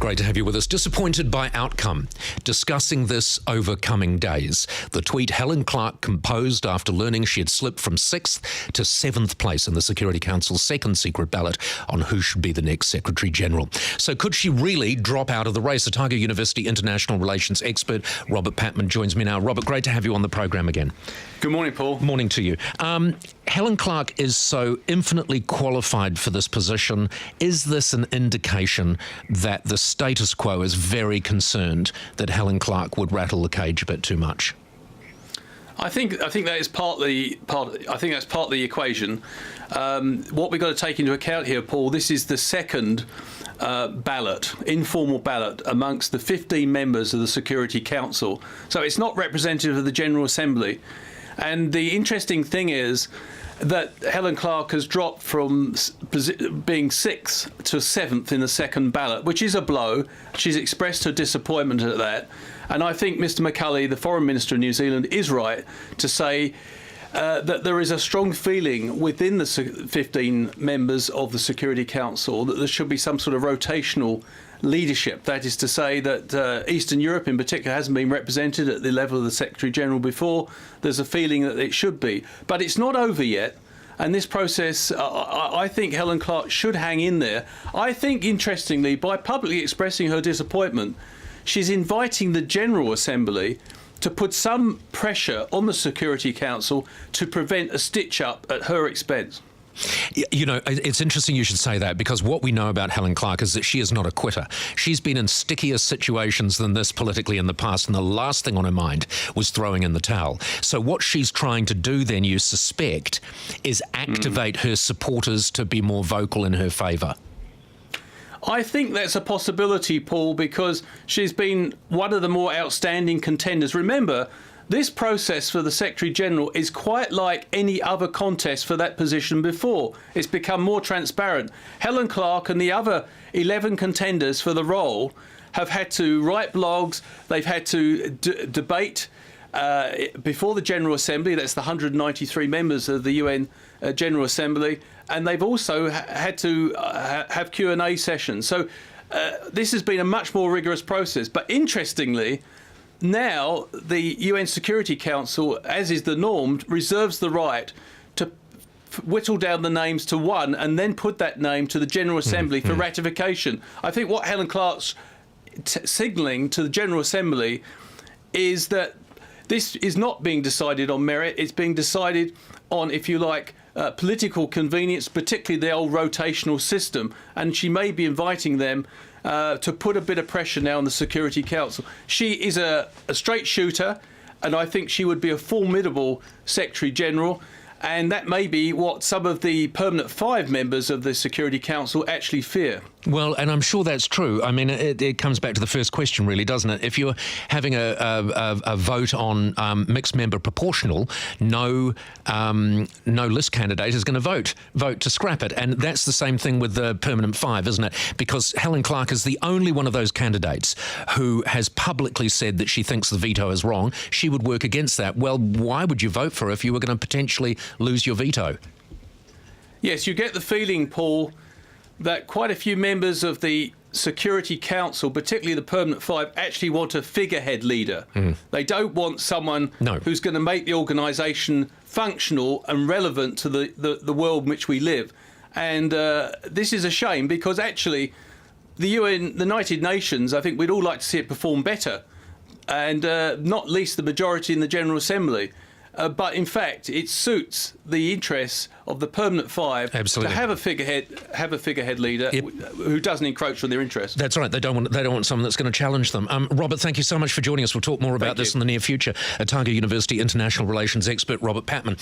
Great to have you with us. Disappointed by outcome. Discussing this over coming days. The tweet Helen Clark composed after learning she had slipped from 6th to 7th place in the Security Council's second secret ballot on who should be the next Secretary General. So could she really drop out of the race? Otago University international relations expert Robert Patman joins me now. Robert, great to have you on the program again. Good morning, Paul. Morning to you. Helen Clark is so infinitely qualified for this position. Is this an indication that the status quo is very concerned that Helen Clark would rattle the cage a bit too much? I think that is I think that's part of the equation. What we've got to take into account here, Paul, this is the second informal ballot amongst the 15 members of the Security Council. So it's not representative of the General Assembly. And the interesting thing is that Helen Clark has dropped from being 6th to 7th in the second ballot, which is a blow. She's expressed her disappointment at that. And I think Mr McCulley, the Foreign Minister of New Zealand, is right to say that there is a strong feeling within the 15 members of the Security Council that there should be some sort of rotational leadership. That is to say that Eastern Europe in particular hasn't been represented at the level of the Secretary General before. There's a feeling that it should be. But it's not over yet. And this process, I think Helen Clark should hang in there. I think, interestingly, by publicly expressing her disappointment, she's inviting the General Assembly to put some pressure on the Security Council to prevent a stitch-up at her expense. You know, it's interesting you should say that, because what we know about Helen Clark is that she is not a quitter. She's been in stickier situations than this politically in the past, and the last thing on her mind was throwing in the towel. So what she's trying to do then, you suspect, is activate her supporters to be more vocal in her favour. I think that's a possibility, Paul, because she's been one of the more outstanding contenders. Remember, this process for the Secretary General is quite like any other contest for that position before. It's become more transparent. Helen Clark and the other 11 contenders for the role have had to write blogs, they've had to debate before the General Assembly, that's the 193 members of the UN General Assembly, and they've also had to have Q&A sessions. So this has been a much more rigorous process. But interestingly, now the UN Security Council, as is the norm, reserves the right to whittle down the names to one and then put that name to the General Assembly for ratification. I think what Helen Clark's signalling to the General Assembly is that this is not being decided on merit, it's being decided on, if you like, political convenience, particularly the old rotational system, and she may be inviting them to put a bit of pressure now on the Security Council. She is a straight shooter, and I think she would be a formidable Secretary General, and that may be what some of the permanent 5 members of the Security Council actually fear. Well, and I'm sure that's true. I mean, it comes back to the first question, really, doesn't it? If you're having a vote on mixed member proportional, no list candidate is going to vote to scrap it. And that's the same thing with the permanent 5, isn't it? Because Helen Clark is the only one of those candidates who has publicly said that she thinks the veto is wrong. She would work against that. Well, why would you vote for her if you were going to potentially lose your veto? Yes, you get the feeling, Paul, that quite a few members of the Security Council, particularly the permanent 5, actually want a figurehead leader. They don't want someone who's going to make the organisation functional and relevant to the world in which we live. And this is a shame, because actually the UN, the United Nations, I think we'd all like to see it perform better, and not least the majority in the General Assembly. But in fact, it suits the interests of the permanent 5 to have a figurehead leader who doesn't encroach on their interests. That's right. They don't want someone that's going to challenge them. Robert, thank you so much for joining us. We'll talk more about this in the near future. Otago University international relations expert Robert Patman.